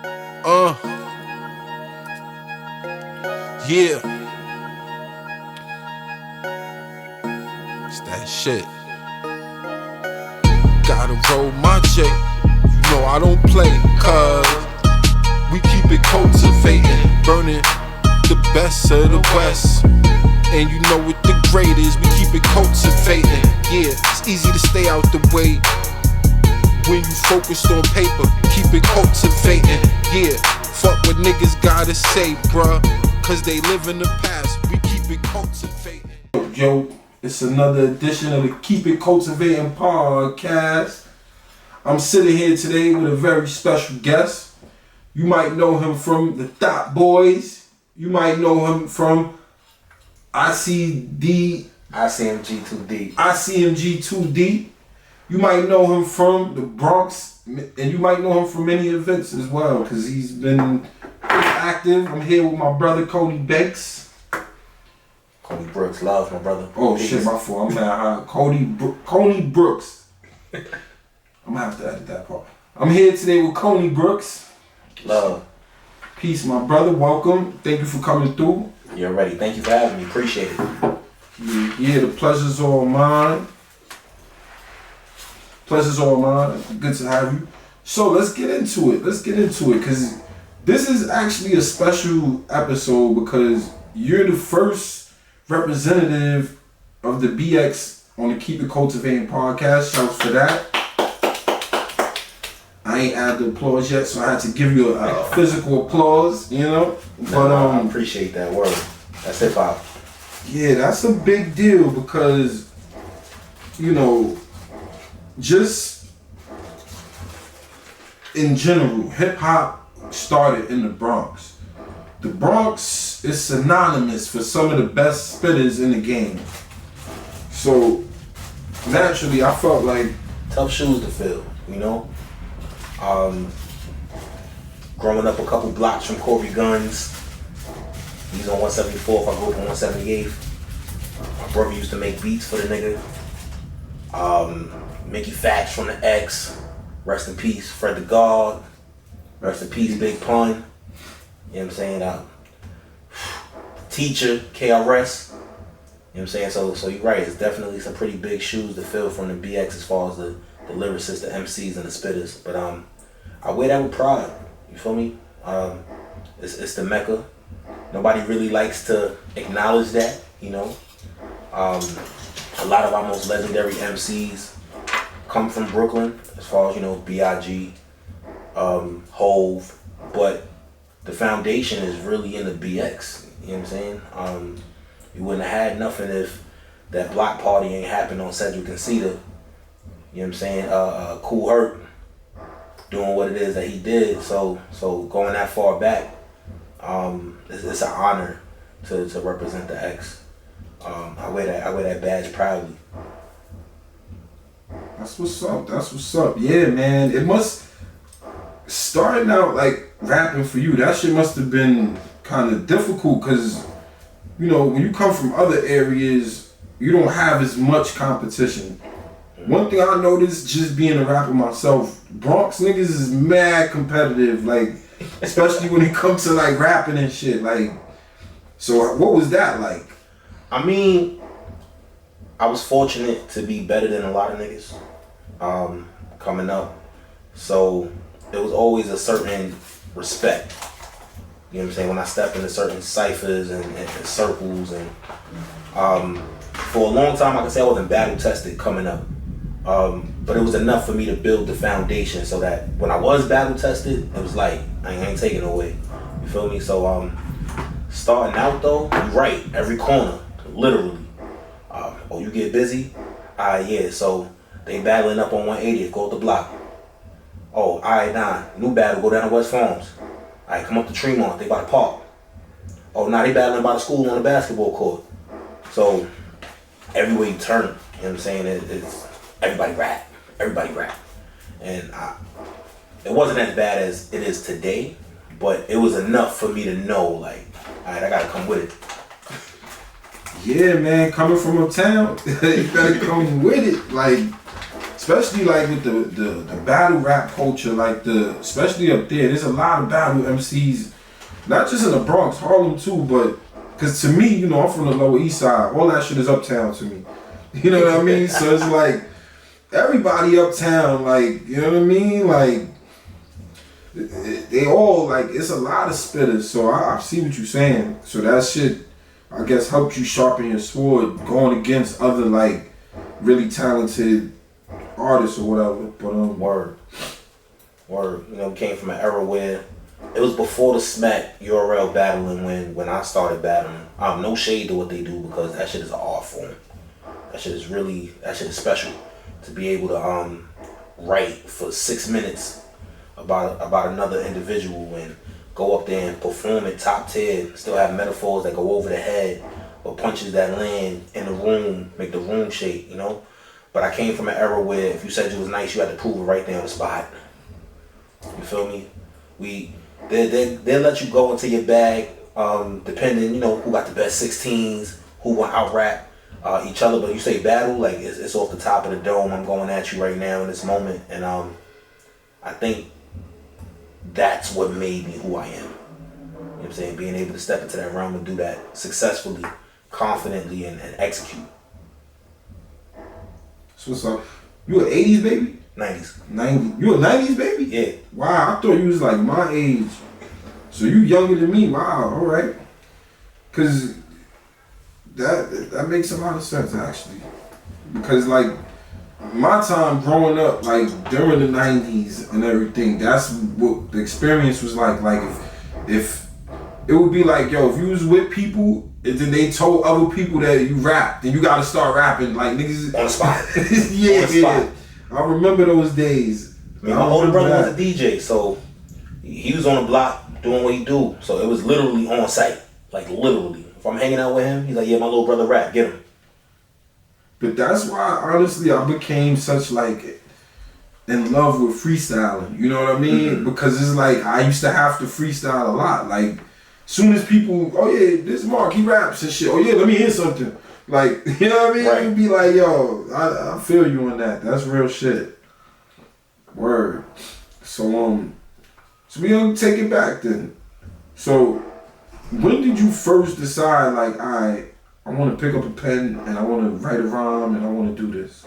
Uh, yeah, it's that shit. Gotta roll my J. You know I don't play, cause we keep it cultivating, burning the best of the West. And you know what the grade is, we keep it cultivating. Yeah, it's easy to stay out the way when you focused on paper, keep it cultivating. Yeah, fuck what niggas gotta say, bruh, cause they live in the past, we keep it cultivating. Yo, it's another edition of the Keep It Cultivating podcast. I'm sitting here today with a very special guest. You might know him from the Thought Boys. You might know him from ICMG2D. You might know him from the Bronx, and you might know him from many events as well, because he's been active. I'm here with my brother, Kony Brooks. Kony Brooks, love my brother. Oh shit, my fault. I'm mad high. Kony Brooks. I'm gonna have to edit that part. I'm here today with Kony Brooks. Love. Peace, my brother. Welcome. Thank you for coming through. You're ready. Thank you for having me. Appreciate it. Yeah, the pleasure's all mine. Pleasure's all mine. Good to have you. So let's get into it. Because this is actually a special episode because you're the first representative of the BX on the Keep It Cultivating podcast. Shouts for that. I ain't added the applause yet, so I had to give you a physical applause, you know? But I appreciate that word. That's hip hop. Yeah, that's a big deal because, you know, just in general, hip hop started in the Bronx. The Bronx is synonymous for some of the best spitters in the game. So naturally, I felt like tough shoes to fill, you know. Growing up a couple blocks from Corey Guns, he's on 174th. I grew up on 178th. My brother used to make beats for the nigga. Mickey Fax from the X, rest in peace. Fred the God, rest in peace. Big Pun, you know what I'm saying? Teacher, KRS, you know what I'm saying? So you're right, it's definitely some pretty big shoes to fill from the BX as far as the lyricists, the MCs, and the spitters. But I wear that with pride, you feel me? It's the Mecca. Nobody really likes to acknowledge that, you know? A lot of our most legendary MCs come from Brooklyn, as far as, you know, B.I.G., Hove, but the foundation is really in the BX, you know what I'm saying? You wouldn't have had nothing if that block party ain't happened on Cedric and Cedar, you know what I'm saying? Cool Herc doing what it is that he did, so going that far back, it's an honor to represent the X. I wear that badge proudly. That's what's up. Yeah, man. It must, starting out like rapping for you, that shit must have been kind of difficult because, you know, when you come from other areas, you don't have as much competition. One thing I noticed just being a rapper myself, Bronx niggas is mad competitive, like, especially when it comes to like rapping and shit. Like, so what was that like? I mean, I was fortunate to be better than a lot of niggas coming up. So it was always a certain respect. You know what I'm saying? When I step into certain ciphers and circles, and for a long time I can say I wasn't battle tested coming up. But it was enough for me to build the foundation so that when I was battle tested, it was like, I ain't taking it away. You feel me? So starting out though, you're right, every corner, literally. Oh, you get busy? Yeah, so they battling up on 180th, go up the block. Oh, alright, nah, new battle, go down to West Farms. Alright, come up to Tremont, they by the park. Oh, nah, they battling by the school on the basketball court. So, everywhere you turn, you know what I'm saying, it's everybody rap. And it wasn't as bad as it is today, but it was enough for me to know, like, alright, I gotta come with it. Yeah, man, coming from uptown, you gotta come with it. Like, especially like with the battle rap culture, like especially up there's a lot of battle MCs, not just in the Bronx, Harlem too, but because to me, you know, I'm from the Lower East Side, all that shit is uptown to me. You know what I mean? So it's like everybody uptown, like, you know what I mean? Like they all like, it's a lot of spitters. So I see what you're saying. So that shit, I guess, helped you sharpen your sword going against other like really talented artists or whatever. But word. You know, we came from an era where it was before the Smack URL battling when I started battling. No shade to what they do, because that shit is an art form. That shit is special. To be able to write for 6 minutes about another individual and go up there and perform it top tier, still have metaphors that go over the head or punches that land in the room, make the room shake, you know? But I came from an era where if you said you was nice, you had to prove it right there on the spot. You feel me? They'll let you go into your bag, depending, you know, who got the best 16s, who will out rap each other. But you say battle, like it's off the top of the dome. I'm going at you right now in this moment, and I think that's what made me who I am. You know what I'm saying? Being able to step into that realm and do that successfully, confidently, and execute. So what's up? You an 80s baby? 90s. 90. You a 90s baby? Yeah. Wow, I thought you was like my age. So you younger than me. Wow, all right. Cause that makes a lot of sense actually. Because like my time growing up, like during the 90s and everything, that's what the experience was like. Like if it would be like, yo, if you was with people and then they told other people that you rap, then you gotta start rapping like niggas on the spot. yeah, on the spot. I remember those days. I mean, my older brother was a DJ, so he was on the block doing what he do. So it was literally on site, like literally. If I'm hanging out with him, he's like, yeah, my little brother rap, get him. But that's why, honestly, I became such like in love with freestyling. You know what I mean? Mm-hmm. Because it's like I used to have to freestyle a lot. Like, soon as people, oh yeah, this Mark, he raps and shit. Oh yeah, let me hear something. Like, you know what I mean? Right. You'd be like, yo, I feel you on that. That's real shit. Word. So we gonna take it back then. So, when did you first decide, like, I want to pick up a pen and I want to write a rhyme and I want to do this?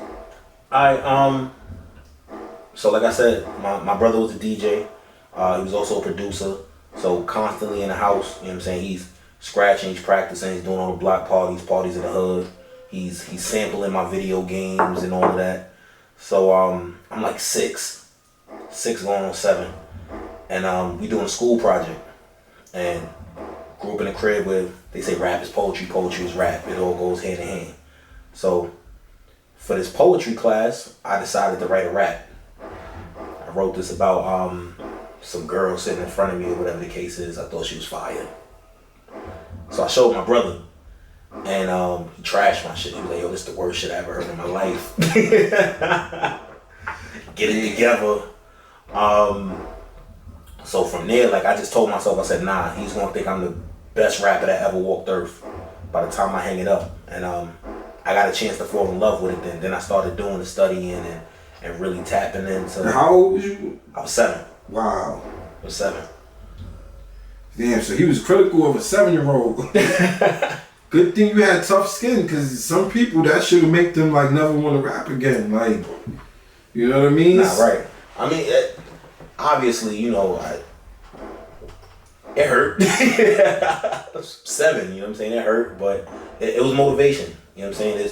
So like I said, my brother was a DJ. He was also a producer. So constantly in the house, you know what I'm saying? He's scratching, he's practicing, he's doing all the block parties in the hood. He's sampling my video games and all of that. So I'm like six going on 7. And we doing a school project. And grew up in a crib where they say rap is poetry, poetry is rap. It all goes hand in hand. So for this poetry class, I decided to write a rap. I wrote this about some girl sitting in front of me or whatever the case is. I thought she was fire. So I showed my brother, and he trashed my shit. He was like, yo, this is the worst shit I ever heard in my life. Get it together. So from there, like, I just told myself, I said, nah, he's gonna think I'm the best rapper that ever walked earth by the time I hang it up. And I got a chance to fall in love with it then I started doing the studying and really tapping into. How old was you? I was 7. Wow. I was 7. Damn, so he was critical of a 7-year-old. Good thing you had tough skin, because some people, that should make them like never want to rap again. Like, you know what I mean? Nah, right. I mean, obviously, you know, it hurt. 7, you know what I'm saying? It hurt, but it was motivation. You know what I'm saying?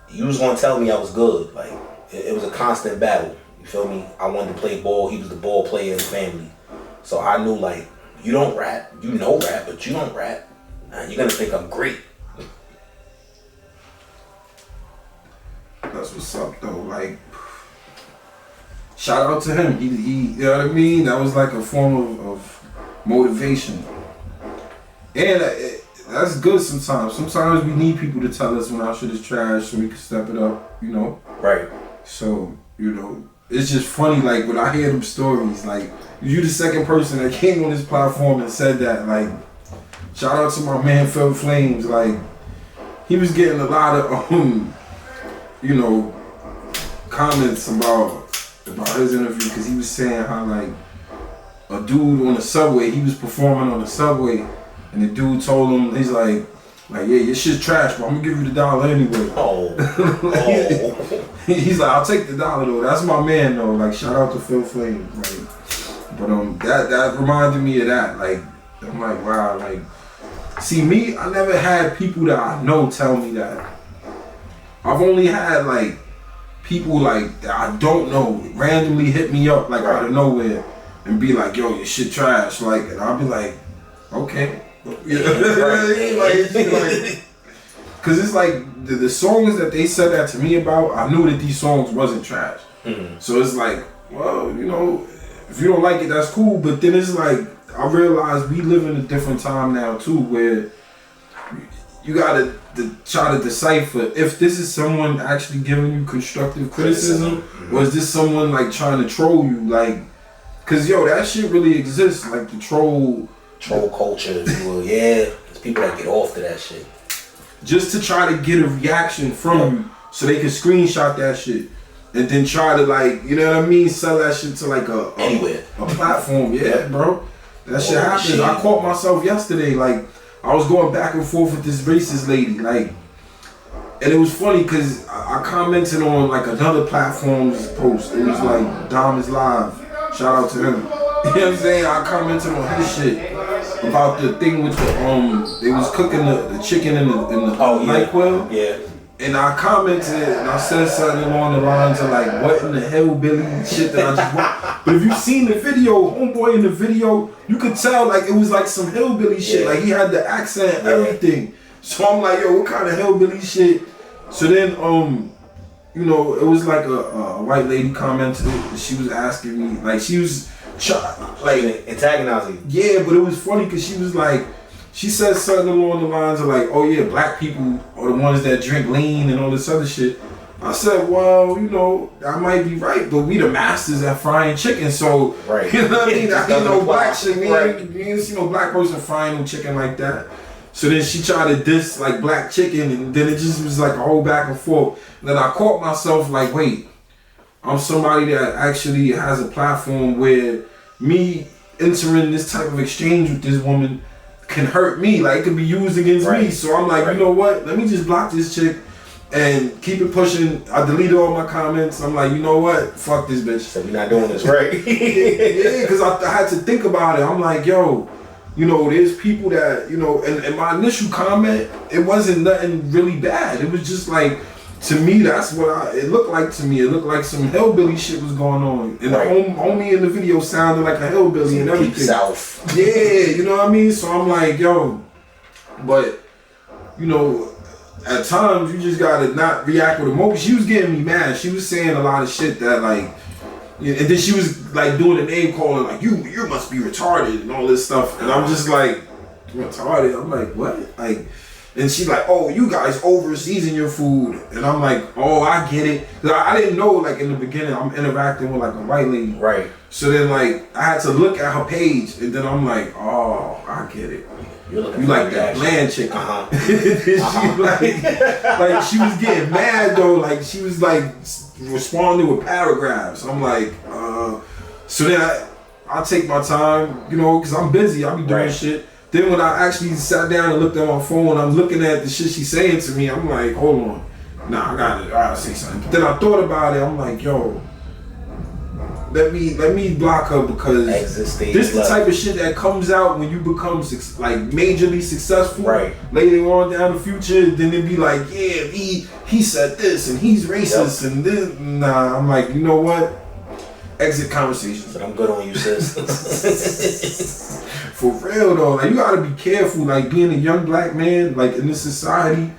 You was gonna tell me I was good. Like, it was a constant battle. You feel me? I wanted to play ball. He was the ball player in the family. So I knew, like, you don't rap. You know rap, but you don't rap. You're gonna think I'm great. That's what's up, though. Like, shout out to him. He you know what I mean? That was like a form of motivation. And that's good sometimes. Sometimes we need people to tell us when our shit is trash so we can step it up, you know? Right. So, you know, it's just funny, like, when I hear them stories, like, you the second person that came on this platform and said that. Like, shout out to my man Phil Flames. Like, he was getting a lot of, you know, comments about his interview because he was saying how like a dude on the subway, he was performing on the subway, and the dude told him, he's like, yeah, your shit's trash, but I'm gonna give you the $1 anyway. He's like, I'll take the $1 though. That's my man though. Like, shout out to Phil Flame. Like, but that reminded me of that. Like, I'm like, wow. Like, see me, I never had people that I know tell me that. I've only had like people like that I don't know randomly hit me up like out of nowhere and be like, yo, your shit trash. Like, and I'll be like, okay. You know what I mean? Like, cause it's like the songs that they said that to me about, I knew that these songs wasn't trash. So it's like, well, you know, if you don't like it, that's cool. But then it's like, I realize we live in a different time now too, where you gotta try to decipher if this is someone actually giving you constructive criticism, or is this someone like trying to troll you, like, cause yo, that shit really exists, like the troll culture, if you will. Yeah, there's people that get off to that shit just to try to get a reaction from you, so they can screenshot that shit and then try to, like, you know what I mean, sell that shit to like a platform. Yeah, bro, that shit happens. Shit. I caught myself yesterday, like, I was going back and forth with this racist lady, like, and it was funny because I commented on like another platform's post. It was like Dom is live. Shout out to him. You know what I'm saying? I commented on his shit about the thing with the they was cooking the chicken in the NyQuil. Yeah. And I commented and I said something along the lines of like, what in the hellbilly shit that I just watched. But if you've seen the video, homeboy in the video, you could tell like it was like some hillbilly shit. Like he had the accent, everything. So I'm like, yo, what kind of hillbilly shit? So then, you know, it was like a white lady commented. She was asking me, like, she was like antagonizing. Yeah, but it was funny because she was like, she said something along the lines of like, oh yeah, black people are the ones that drink lean and all this other shit. I said, well, you know, I might be right, but we the masters at frying chicken, so you know what I mean? I ain't no black shit. You ain't see no black person frying no chicken like that. So then she tried to diss like black chicken, and then it just was like a whole back and forth. And then I caught myself like, wait, I'm somebody that actually has a platform where me entering this type of exchange with this woman can hurt me, like it could be used against me. So I'm like, you know what? Let me just block this chick and keep it pushing. I deleted all my comments. I'm like, you know what? Fuck this bitch. So we're not doing this, right? Yeah, because I had to think about it. I'm like, yo, you know, there's people that, you know, and my initial comment, it wasn't nothing really bad. It was just like, to me, that's what it looked like to me. It looked like some hillbilly shit was going on. And the homie in the video sounded like a hillbilly and everything. South. Yeah, you know what I mean? So I'm like, yo, but, you know, at times you just gotta not react with emotion. She was getting me mad. She was saying a lot of shit that like, and then she was like doing the name calling, like, you must be retarded and all this stuff. And I'm just like, retarded? I'm like, what? Like, and she like, oh, you guys over season your food. And I'm like, oh, I get it. Cause I didn't know, like in the beginning, I'm interacting with like a white lady. Right. So then like, I had to look at her page and then I'm like, oh, I get it. You like that bland chicken. She like she was getting mad though. Like she was like responding with paragraphs. I'm like, so then I take my time, you know, cause I'm busy. I be doing shit. Then when I actually sat down and looked at my phone, I'm looking at the shit she's saying to me. I'm like, hold on, nah, I gotta say something. But then I thought about it. I'm like, yo, let me block her because this the type of shit that comes out when you become like majorly successful. Later on down the future, then it'd be like, yeah, he said this and he's racist and this. Nah, I'm like, you know what? Exit conversations. But I'm good on you, sis. For real though, like you gotta be careful, like being a young black man, like in this society,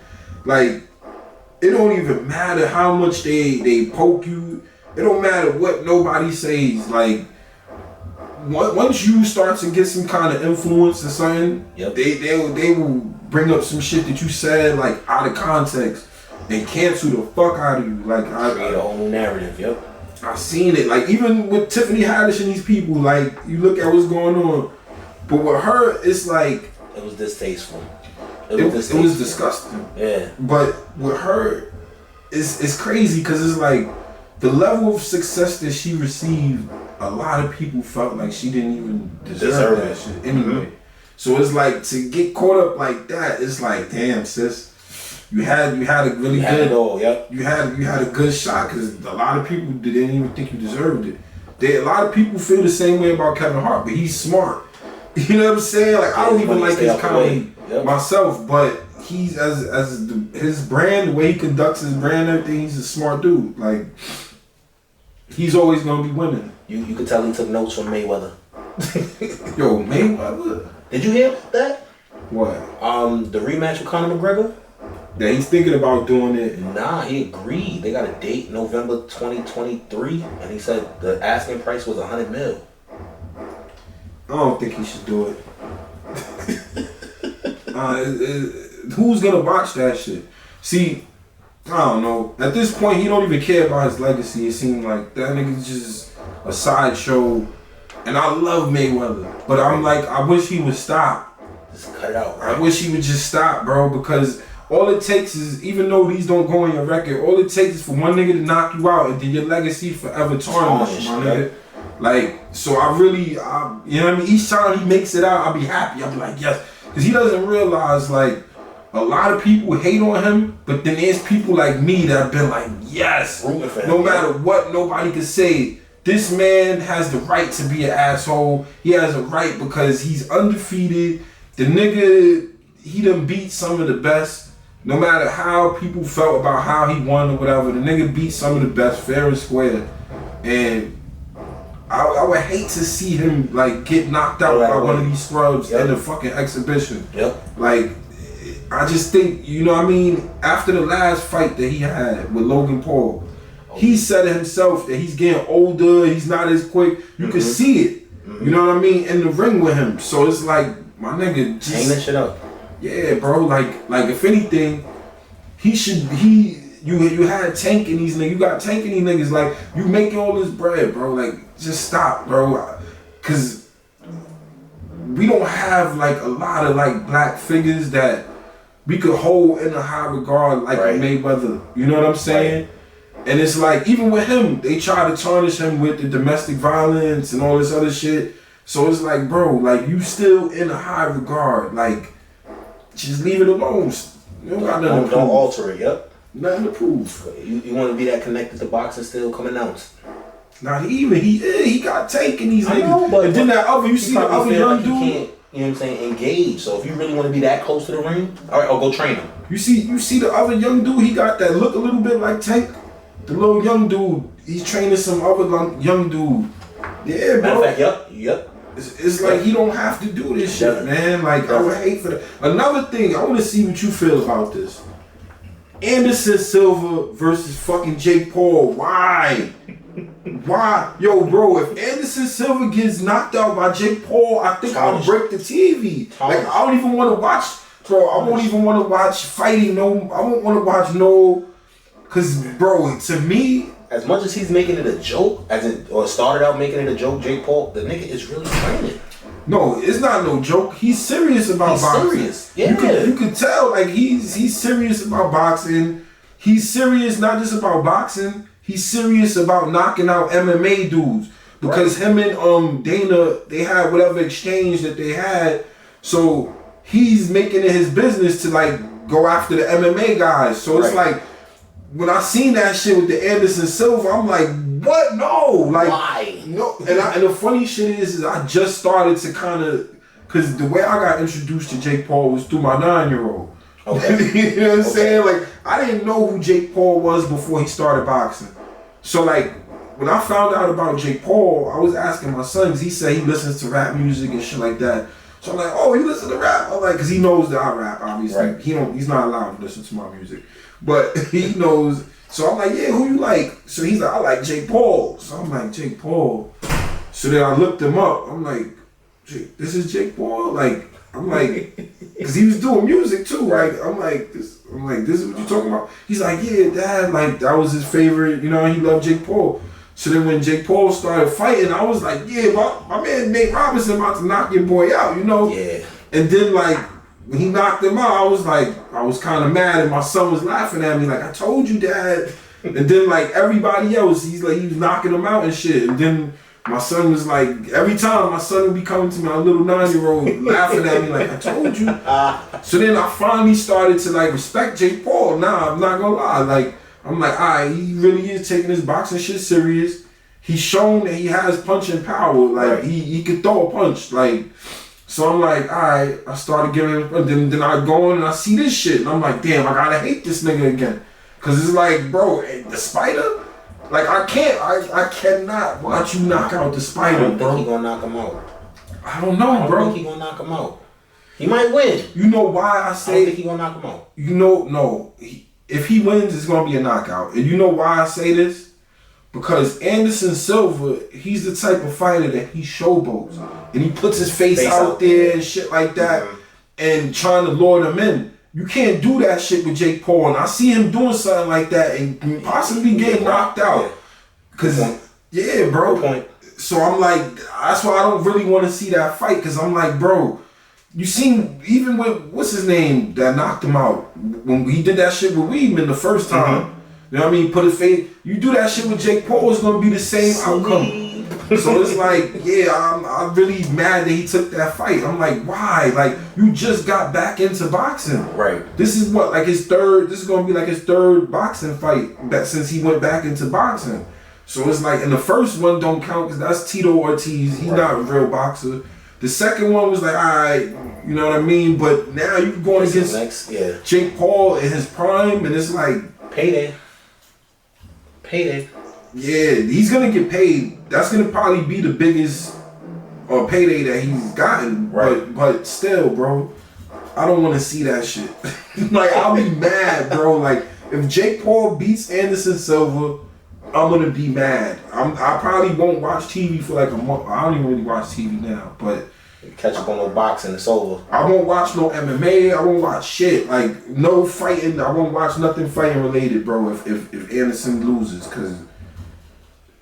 like it don't even matter how much they poke you. It don't matter what nobody says. Like once you start to get some kind of influence or something, they will bring up some shit that you said like out of context and cancel the fuck out of you. Like I create a whole narrative. I seen it. Like even with Tiffany Haddish and these people, like you look at what's going on. But with her, it's like it was distasteful. It was disgusting. Yeah. But with her, it's crazy because it's like the level of success that she received, a lot of people felt like she didn't even deserve that shit anyway. So it's like, to get caught up like that, it's like, damn, sis, you had a really good, you had a good shot, because a lot of people didn't even think you deserved it. A lot of people feel the same way about Kevin Hart, but he's smart. You know what I'm saying? Like, I don't even like his comedy myself, but he's his brand, the way he conducts his brand, and everything, he's a smart dude. Like, he's always gonna be winning. You could tell he took notes from Mayweather. Yo, Mayweather. Did you hear that? What? The rematch with Conor McGregor? Yeah, he's thinking about doing it. Nah, he agreed. They got a date, November 2023, and he said the asking price was $100 million. I don't think he should do it. Who's gonna watch that shit? See, I don't know. At this point, he don't even care about his legacy. It seems like that nigga's just a sideshow. And I love Mayweather, but I'm like, I wish he would stop. Just cut it out, right? I wish he would just stop, bro, because all it takes is, even though these don't go on your record, all it takes is for one nigga to knock you out, and then your legacy forever tarnished, my nigga. Like, so I really, you know what I mean? Each time he makes it out, I'll be happy. I'll be like, yes. Because he doesn't realize, like, a lot of people hate on him, but then there's people like me that have been like, yes. No matter what nobody can say, this man has the right to be an asshole. He has a right because he's undefeated. The nigga, he done beat some of the best. No matter how people felt about how he won or whatever, the nigga beat some of the best fair and square. And I would hate to see him like get knocked out by one of these scrubs in a fucking exhibition. Like, I just think, you know what I mean? After the last fight that he had with Logan Paul, he said himself that he's getting older, he's not as quick. You can see it, you know what I mean, in the ring with him. So it's like, my nigga, just hang that shit up. Yeah, bro. Like if anything, you had Tank in these niggas. You got Tank in these niggas. Like, you making all this bread, bro. Like, just stop, bro. Cause we don't have like a lot of like black figures that we could hold in a high regard like Mayweather. You know what I'm saying? And it's like, even with him, they try to tarnish him with the domestic violence and all this other shit. So it's like, bro, like, you still in a high regard. Like, just leave it alone. You don't got nothing to prove. Don't alter it, Nothing to prove. You want to be that connected to boxing still? Come announce. Not even. He got taken, these niggas. Know, and then that other, you see the other young dude? You know what I'm saying? Engage. So if you really want to be that close to the ring, all right, I'll go train him. You see the other young dude? He got that look a little bit like Tank. The little young dude, he's training some other young dude. Yeah, bro. Matter of fact, yep. It's like he don't have to do this shit, man. Like, I would hate for that. Another thing, I want to see what you feel about this. Anderson Silva versus fucking Jake Paul. Why? Why? Yo, bro, if Anderson Silva gets knocked out by Jake Paul, I think I'll break the TV. Like, I don't even want to watch, bro. I won't even want to watch fighting. No, I won't want to watch no. Cause, bro, to me, as much as he's making it a joke, or started out making it a joke, Jake Paul, the nigga is really training. No, it's not no joke. He's serious about boxing. Serious. Yeah. You could tell, like, he's serious about boxing. He's serious not just about boxing. He's serious about knocking out MMA dudes. Because him and Dana, they had whatever exchange that they had. So he's making it his business to like go after the MMA guys. So it's like, when I seen that shit with the Anderson Silva, I'm like, what? No, like, why? No. And the funny shit is I just started to kind of, cause the way I got introduced to Jake Paul was through my 9-year-old. Okay. You know what I'm saying? Like, I didn't know who Jake Paul was before he started boxing. So like, when I found out about Jake Paul, I was asking my son, cause he said he listens to rap music and shit like that. So I'm like, oh, you listen to rap? I'm like, cause he knows that I rap, obviously. He's not allowed to listen to my music. But he knows. So I'm like, yeah, who you like? So he's like, I like Jake Paul. So I'm like, Jake Paul. So then I looked him up. I'm like, this is Jake Paul? Like, I'm like, because he was doing music too, right? I'm like, this is what you talking about? He's like, yeah, Dad, like, that was his favorite, you know, he loved Jake Paul. So then when Jake Paul started fighting, I was like, yeah, my man Nate Robinson about to knock your boy out, you know? Yeah. And then, like, when he knocked him out, I was kind of mad, and my son was laughing at me like, I told you, Dad. And then like everybody else, he was knocking them out and shit. And then my son was like, every time my son would be coming to me, my little 9-year-old, laughing at me like, I told you. So then I finally started to like respect Jake Paul. Nah, I'm not gonna lie. Like, I'm like, alright, he really is taking his boxing shit serious. He's shown that he has punching power. Like, he could throw a punch. Like, so I'm like, alright, I started giving him, then I go on and I see this shit. And I'm like, damn, I gotta hate this nigga again. Cause it's like, bro, the Spider? Like, I cannot watch you knock out the Spider, bro. I don't think he gonna knock him out. I don't know, bro. I don't think he gonna knock him out. He might win. You know why I say... I don't think he gonna knock him out. You know, no. If he wins, it's gonna be a knockout. And you know why I say this? Because Anderson Silva, he's the type of fighter that he showboats. And he puts his face out there and shit like that. And trying to lure them in. You can't do that shit with Jake Paul. And I see him doing something like that and possibly getting knocked out. Cause, yeah, bro. So I'm like, that's why I don't really want to see that fight. Cause I'm like, bro, you seen, even with, what's his name that knocked him out? When he did that shit with Weidman the first time. You know what I mean? Put his face, you do that shit with Jake Paul, it's going to be the same outcome. So it's like, yeah, I'm really mad that he took that fight. I'm like, why? Like, you just got back into boxing. Right. This is what, like his third, this is going to be like his third boxing fight since he went back into boxing. So it's like, and the first one don't count because that's Tito Ortiz. He's not a real boxer. The second one was like, all right, you know what I mean? But now you're going against Jake Paul in his prime, and it's like... Payday. Yeah, he's going to get paid. That's going to probably be the biggest payday that he's gotten. Right. But still, bro, I don't want to see that shit. Like, I'll be mad, bro. Like, if Jake Paul beats Anderson Silva, I'm going to be mad. I probably won't watch TV for like a month. I don't even really watch TV now, but... Catch up on no boxing, it's over. I won't watch no MMA. I won't watch shit. Like, no fighting. I won't watch nothing fighting related, bro, if Anderson loses, because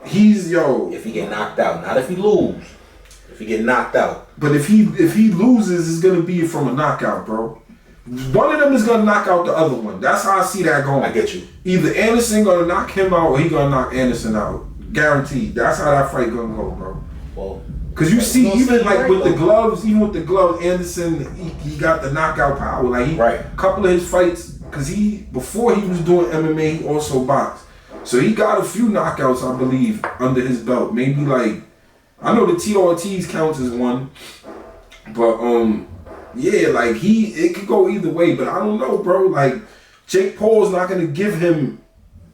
he's, if he get knocked out. Not if he lose. If he get knocked out. But if he loses, it's going to be from a knockout, bro. One of them is going to knock out the other one. That's how I see that going. I get you. Either Anderson going to knock him out or he going to knock Anderson out. Guaranteed. That's how that fight going to go, bro. Well... Cause you see, even like with the gloves, Anderson, he got the knockout power. Like a couple of his fights, cause before he was doing MMA, he also boxed. So he got a few knockouts, I believe, under his belt. Maybe like, I know the Tito Ortiz counts as one, but yeah, like it could go either way. But I don't know, bro. Like Jake Paul's not gonna give him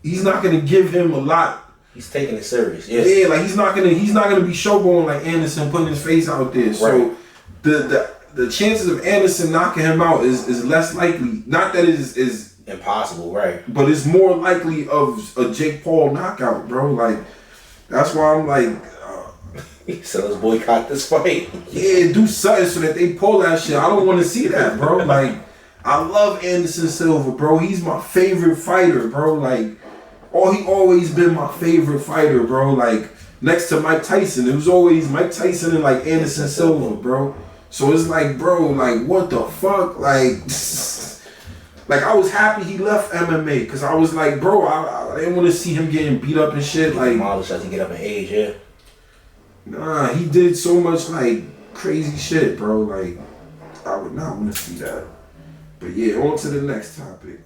a lot. He's taking it serious. Yeah. Yeah, like he's not gonna be showboating like Anderson, putting his face out there. So the chances of Anderson knocking him out is less likely. Not that it is impossible, right? But it's more likely of a Jake Paul knockout, bro. Like that's why I'm like, so let's boycott this fight. Yeah, do something so that they pull that shit. I don't want to see that, bro. Like I love Anderson Silva, bro. He's my favorite fighter, bro. Like. He always been my favorite fighter, bro. Like, next to Mike Tyson. It was always Mike Tyson and, like, Anderson Silva, bro. So it's like, bro, like, what the fuck? Like, like I was happy he left MMA. Because I was like, bro, I didn't want to see him getting beat up and shit. Like, demolished as he get up in age, yeah. Nah, he did so much, like, crazy shit, bro. Like, I would not want to see that. But, yeah, on to the next topic.